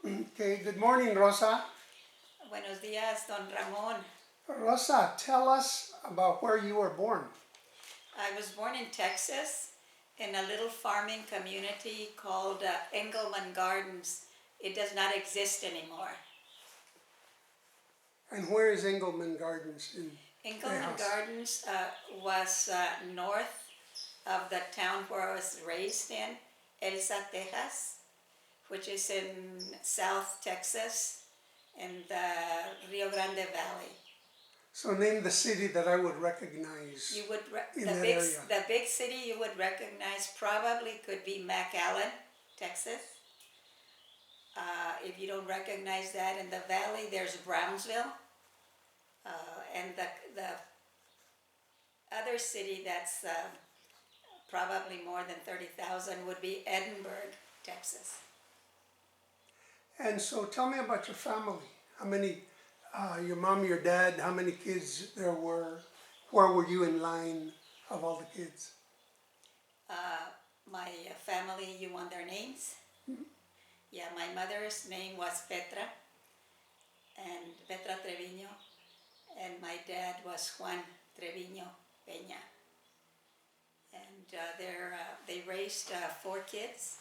Okay, good morning, Rosa. Buenos días, don Ramon. Rosa, tell us about where you were born. I was born in Texas in a little farming community called Engelman Gardens. It does not exist anymore. And where is Engelman Gardens in Engelman Texas? Gardens was north of the town where I was raised in, Elsa, Texas, which is in South Texas in the Rio Grande Valley. So name the city that I would recognize You would in that area. the big city you would recognize probably could be McAllen, Texas. If you don't recognize that, in the valley there's Brownsville, and the other city that's probably more than 30,000 would be Edinburgh, Texas. And so tell me about your family. How many, your mom, your dad, how many kids there were? Where were you in line of all the kids? My family, you want their names? Yeah, my mother's name was Petra, and Petra Treviño, and my dad was Juan Treviño Peña. And they raised 4 kids.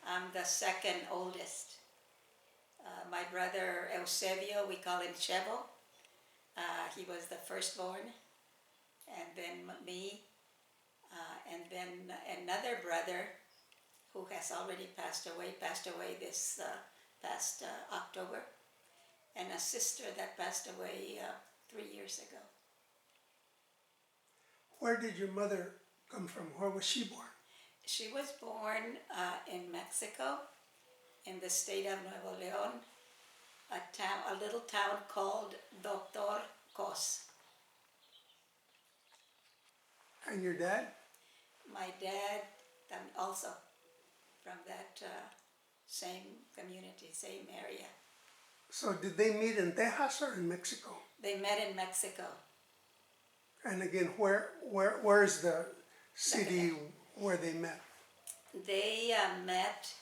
I'm the second oldest. My brother Eusebio, we call him Chevo. He was the firstborn, and then me, and then another brother who has already passed away this past October, and a sister that passed away 3 years ago. Where did your mother come from? Where was she born? She was born in Mexico, in the state of Nuevo León, a little town called Doctor Cos. And your dad? My dad, also from that same community, same area. So did they meet in Texas or in Mexico? They met in Mexico. And again, where is the city where they met? They met,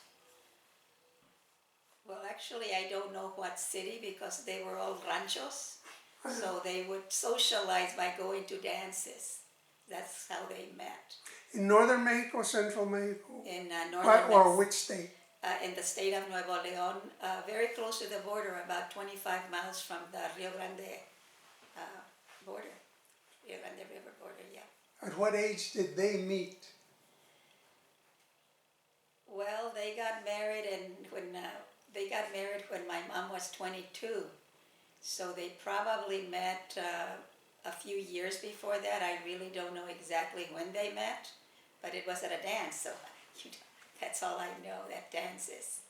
well, actually, I don't know what city because they were all ranchos. So they would socialize by going to dances. That's how they met. In northern Mexico, central Mexico? In Or which state? In the state of Nuevo León, very close to the border, about 25 miles from the Rio Grande border, Rio Grande River border, yeah. At what age did they meet? Well, they got married, and when my mom was 22, so they probably met a few years before that. I really don't know exactly when they met, but it was at a dance, so that's all I know, that dances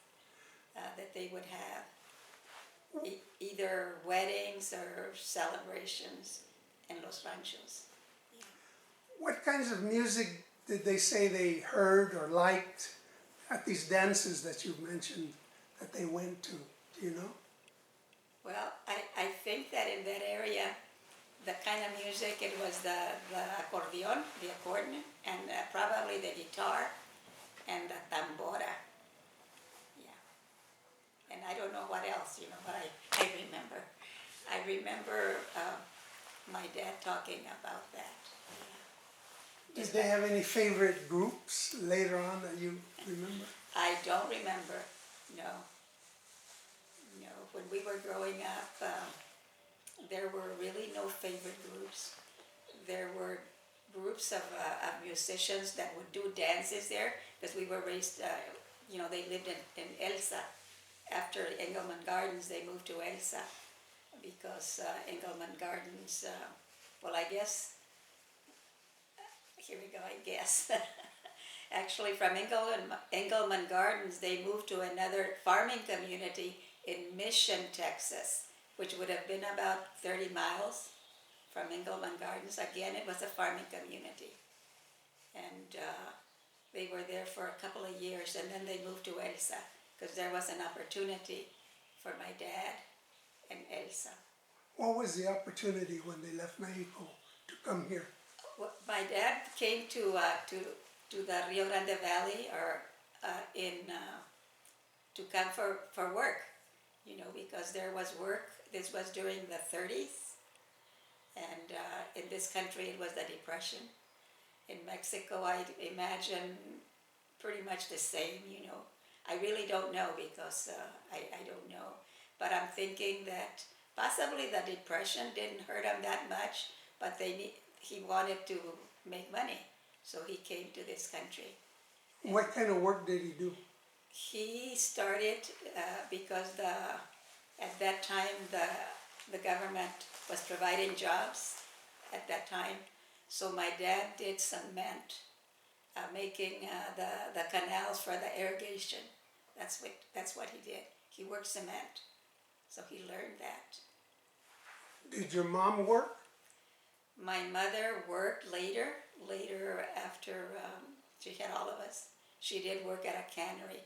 that they would have, either weddings or celebrations in Los Ranchos. Yeah. What kinds of music did they say they heard or liked at these dances that you mentioned that they went to? Do you know? Well, I think that in that area, the kind of music, it was the accordion, and probably the guitar and the tambora. Yeah. And I don't know what else, but I remember. I remember my dad talking about that. Yeah. Did they have any favorite groups later on that you remember? I don't remember, no. No, when we were growing up, there were really no favorite groups. There were groups of musicians that would do dances there, because we were raised, they lived in Elsa. After Engelman Gardens, they moved to Elsa, because Engelman Gardens, well, I guess, here we go, I guess. Actually, from Engelman Gardens, they moved to another farming community in Mission, Texas, which would have been about 30 miles from Engelman Gardens. Again, it was a farming community. And they were there for a couple of years, and then they moved to Elsa, because there was an opportunity for my dad in Elsa. What was the opportunity when they left Mexico to come here? Well, my dad came to the Rio Grande Valley, or in to come for work, you know, because there was work. This was during the 30s, and in this country it was the Depression. In Mexico, I imagine pretty much the same, you know. I really don't know because I don't know. But I'm thinking that possibly the Depression didn't hurt him that much, but he wanted to make money, so he came to this country. What kind of work did he do? He started because at that time the government was providing jobs at that time. So my dad did cement, making the canals for the irrigation. That's what he did. He worked cement, so he learned that. Did your mom work? My mother worked later after she had all of us. She did work at a cannery.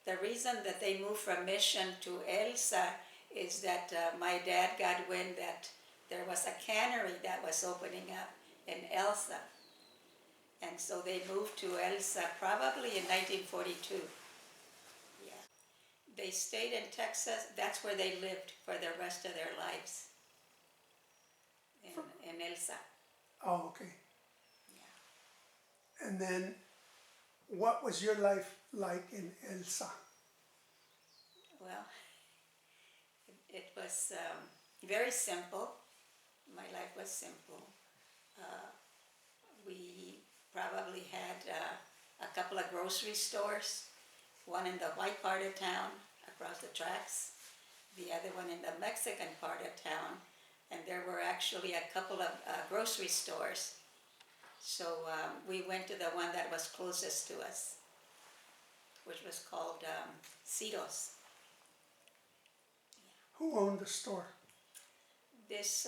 The reason that they moved from Mission to Elsa is that my dad got wind that there was a cannery that was opening up in Elsa. And so they moved to Elsa probably in 1942. Yeah. They stayed in Texas. That's where they lived for the rest of their lives. In Elsa. Oh, okay. Yeah. And then, what was your life like in Elsa? Well, it was very simple. My life was simple. We probably had a couple of grocery stores, one in the white part of town across the tracks, the other one in the Mexican part of town, and there were actually a couple of grocery stores. So we went to the one that was closest to us, which was called Citos. Who owned the store? This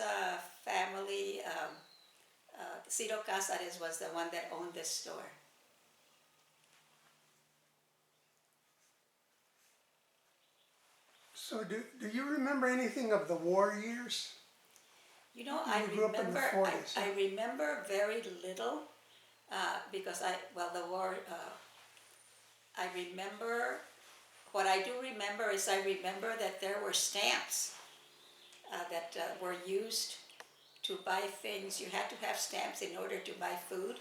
family, Cito Casares was the one that owned this store. So do you remember anything of the war years? You know, You grew up in the 40s, I remember very little because the war, I remember, what I do remember is I remember that there were stamps that were used to buy things. You had to have stamps in order to buy food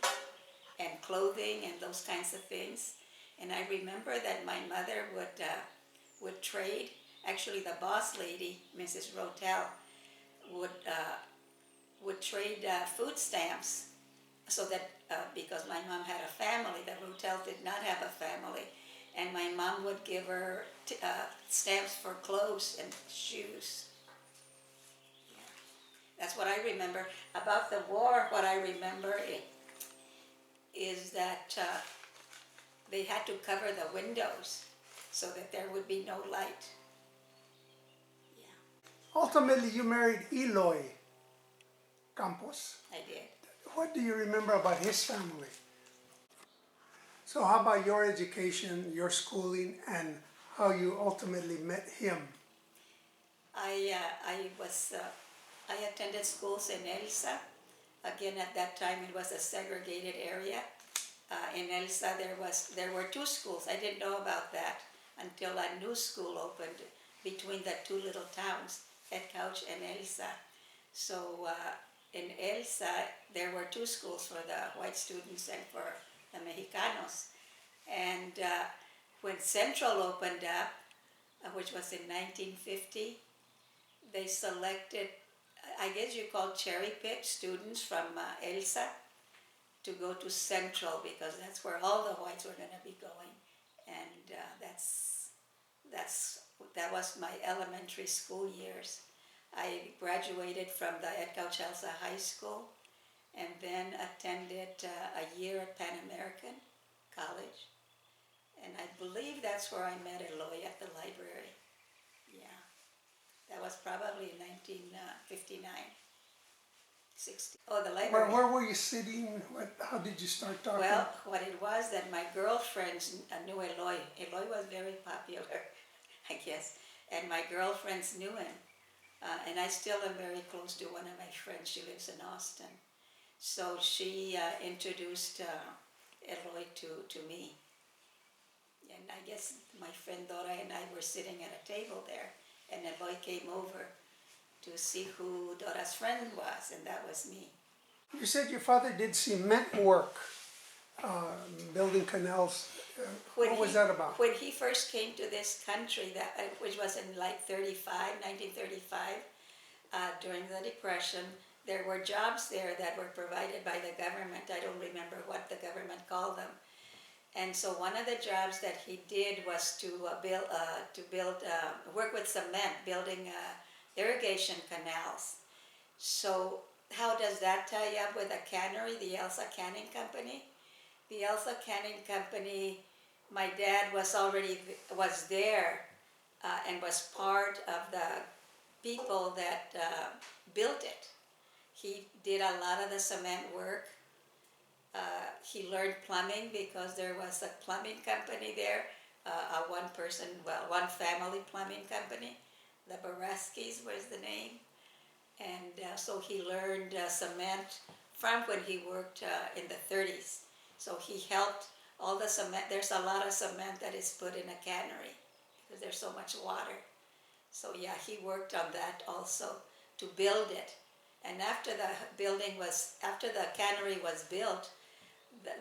and clothing and those kinds of things. And I remember that my mother would trade. Actually, the boss lady, Mrs. Rotel, would trade food stamps, so that because my mom had a family, the Rotel did not have a family, and my mom would give her stamps for clothes and shoes. That's what I remember. About the war, what I remember is that they had to cover the windows so that there would be no light. Yeah, Ultimately, you married Eloy Campos. I did. What do you remember about his family? So how about your education, your schooling, and how you ultimately met him? I attended schools in Elsa. Again, at that time, it was a segregated area. In Elsa, there were two schools. I didn't know about that until a new school opened between the two little towns, Edcouch and Elsa. So in Elsa, there were two schools for the white students and for the Mexicanos. And when Central opened up, which was in 1950, they selected, I guess you call cherry-picked students from Elsa to go to Central, because that's where all the whites were going to be going. And that was my elementary school years. I graduated from the Edcouch Elsa High School and then attended a year at Pan American College. And I believe that's where I met Eloy, at the library. Yeah. That was probably in 1959, 60. Oh, the library. Where were you sitting? How did you start talking? Well, what it was that my girlfriends knew Eloy. Eloy was very popular, I guess. And my girlfriends knew him. And I still am very close to one of my friends. She lives in Austin. So she introduced Eloy to me. And I guess my friend Dora and I were sitting at a table there, and Eloy came over to see who Dora's friend was, and that was me. You said your father did cement work, building canals. What was that about? When he first came to this country, which was in like 1935, during the Depression, there were jobs there that were provided by the government. I don't remember what the government called them. And so one of the jobs that he did was to work with cement, building irrigation canals. So how does that tie up with a cannery, the Elsa Canning Company? The Elsa Canning Company, my dad was there and was part of the people that built it. He did a lot of the cement work. He learned plumbing because there was a plumbing company there, one family plumbing company. The Baraskis was the name. And so he learned cement from when he worked in the 30s. So he helped all the cement. There's a lot of cement that is put in a cannery because there's so much water. So yeah, he worked on that also to build it. And after the cannery was built,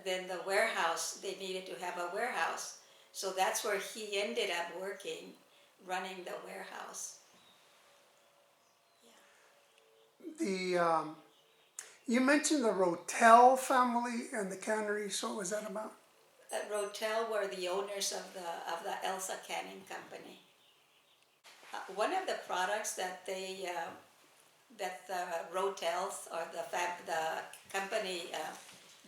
then the warehouse, they needed to have a warehouse. So that's where he ended up working, running the warehouse. Yeah. You mentioned the Rotel family and the cannery, so what was that about? Rotel were the owners of the Elsa Canning Company. One of the products that the Rotels or the company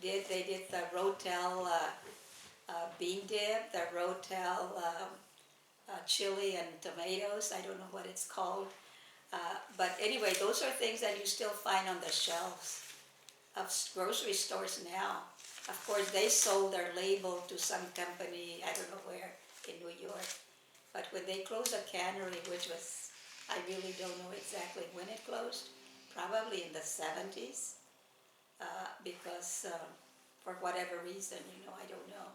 did, they did the Rotel bean dip, the Rotel chili and tomatoes. I don't know what it's called. But anyway, those are things that you still find on the shelves of grocery stores now. Of course, they sold their label to some company, I don't know where, in New York. But when they closed a cannery, which was, I really don't know exactly when it closed, probably in the 70s, because for whatever reason, I don't know,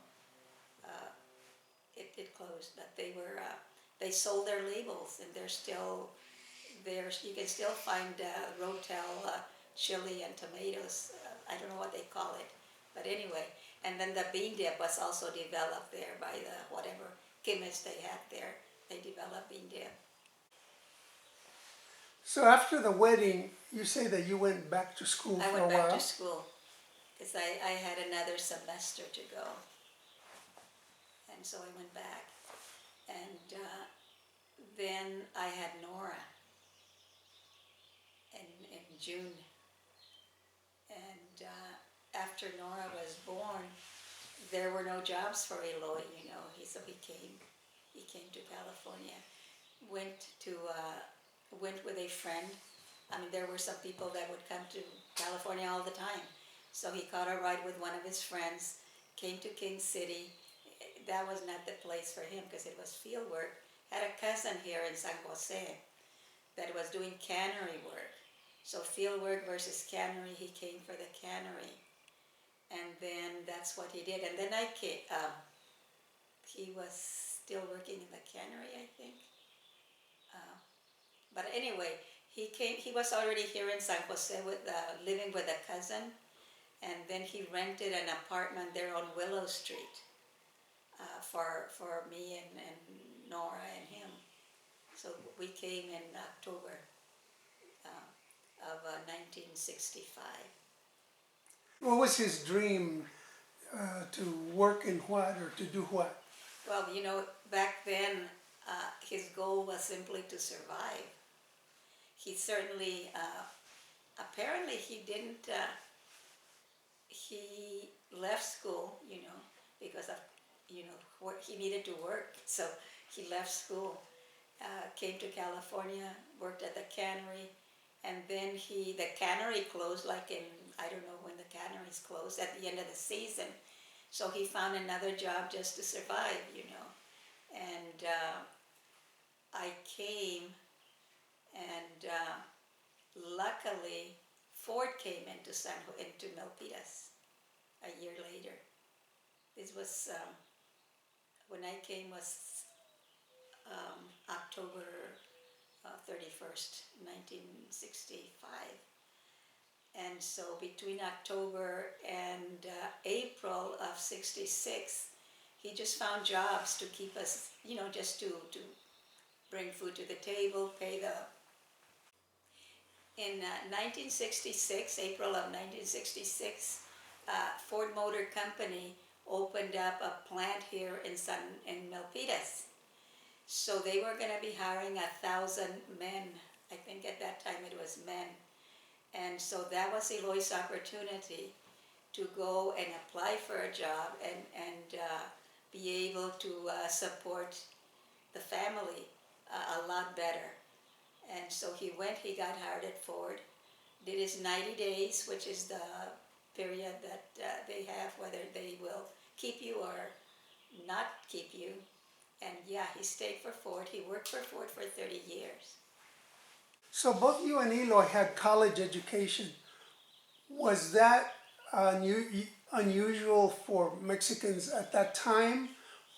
it closed. But they sold their labels, and they're still there. You can still find Rotel chili and tomatoes. I don't know what they call it, but anyway. And then the bean dip was also developed there by the whatever chemist they had there. They developed bean dip. So after the wedding, you say that you went back to school for a while? I went back to school because I had another semester to go. And so I went back. And then I had Nora in June. And after Nora was born, there were no jobs for Eloy, so he came to California, went with a friend. I mean, there were some people that would come to California all the time. So he caught a ride with one of his friends, came to King City. That was not the place for him because it was field work. Had a cousin here in San Jose that was doing cannery work. So field work versus cannery, he came for the cannery. And then that's what he did. And then I came, he was still working in the cannery, I think. But anyway, he was already here in San Jose living with a cousin. And then he rented an apartment there on Willow Street for me and Nora and him. So we came in October of 1965. What was his dream, to work in what or to do what? Well, back then his goal was simply to survive. He certainly, apparently he didn't, he left school, because of, he needed to work. So he left school, came to California, worked at the cannery, and then the cannery closed I don't know when the canneries closed, at the end of the season. So he found another job just to survive, And I came, and luckily Ford came into Milpitas a year later. This was when I came was October 31st, 1965. And so between October and April of 66, he just found jobs to keep us, just to bring food to the table, pay the... In 1966, April of 1966, Ford Motor Company opened up a plant here in Milpitas. So they were going to be hiring 1,000 men. I think at that time it was men. And so that was Eloy's opportunity to go and apply for a job and be able to support the family a lot better. And so he went, he got hired at Ford, did his 90 days, which is the period that they have, whether they will keep you or not keep you. And yeah, he stayed for Ford. He worked for Ford for 30 years. So both you and Eloy had college education. Was that unusual for Mexicans at that time?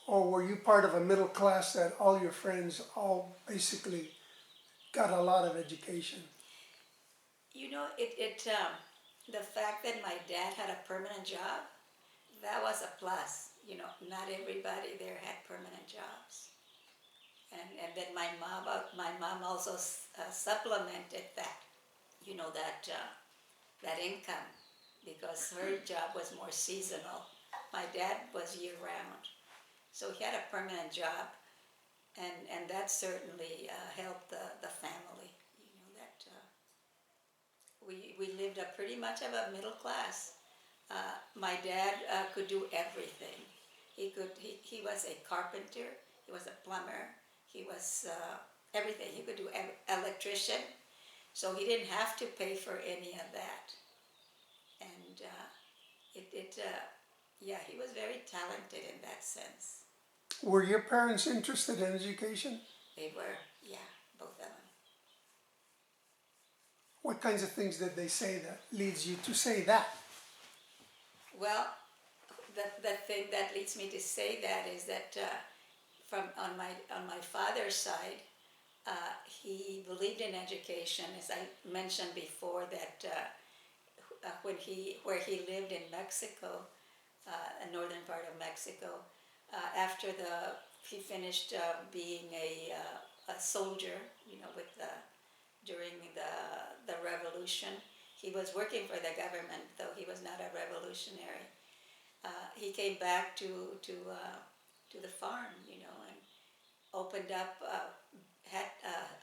Or were you part of a middle class that all your friends all basically got a lot of education? The fact that my dad had a permanent job, that was a plus. Not everybody there had permanent jobs. And then my mom also supplemented that, that income, because her job was more seasonal. My dad was year-round, so he had a permanent job, and that certainly helped the family. We lived pretty much of a middle class. My dad could do everything. He was a carpenter. He was a plumber. He was everything. He could do electrician. So he didn't have to pay for any of that. And he was very talented in that sense. Were your parents interested in education? They were, yeah, both of them. What kinds of things did they say that leads you to say that? Well, the thing that leads me to say that is that on my father's side, he believed in education. As I mentioned before, that where he lived in Mexico, the northern part of Mexico, after he finished being a soldier, during the revolution. He was working for the government, though he was not a revolutionary. He came back to the farm, and opened up, had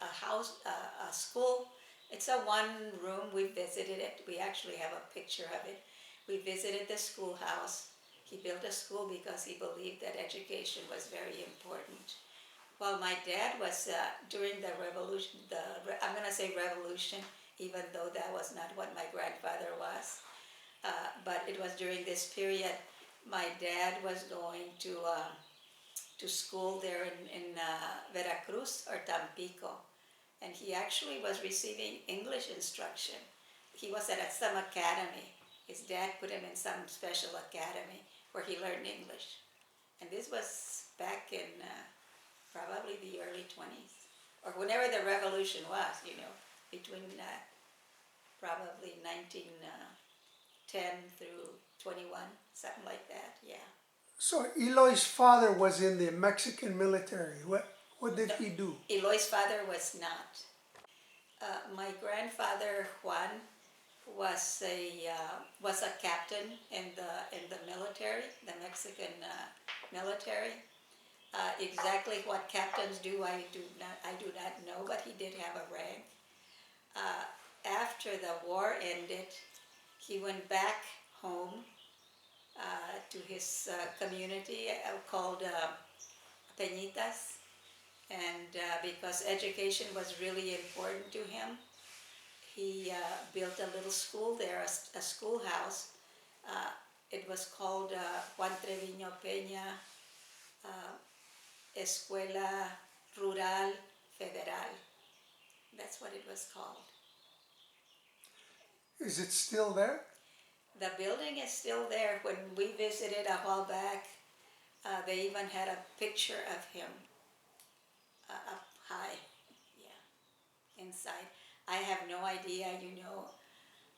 a house, a school. It's a one room. We visited it. We actually have a picture of it. We visited the schoolhouse. He built a school because he believed that education was very important. While my dad was during the revolution, I'm going to say revolution, even though that was not what my grandfather was, but it was during this period. My dad was going to school there in Veracruz or Tampico, and he actually was receiving English instruction. He was at some academy. His dad put him in some special academy where he learned English, and this was back in probably the early 20s, or whenever the revolution was, between probably 1910 through 21, something like that, yeah. So Eloy's father was in the Mexican military. What did he do? Eloy's father was not. My grandfather Juan was a captain in the military, the Mexican military. Exactly what captains do, I do not know, but he did have a rank. After the war ended, he went back home to his community called Peñitas, and because education was really important to him, he built a little school there, a schoolhouse. It was called Juan Treviño Peña Escuela Rural Federal. That's what it was called. Is it still there? The building is still there. When we visited a while back, They even had a picture of him up high, yeah, inside. I have no idea,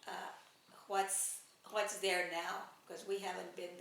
uh, what's there now, because we haven't been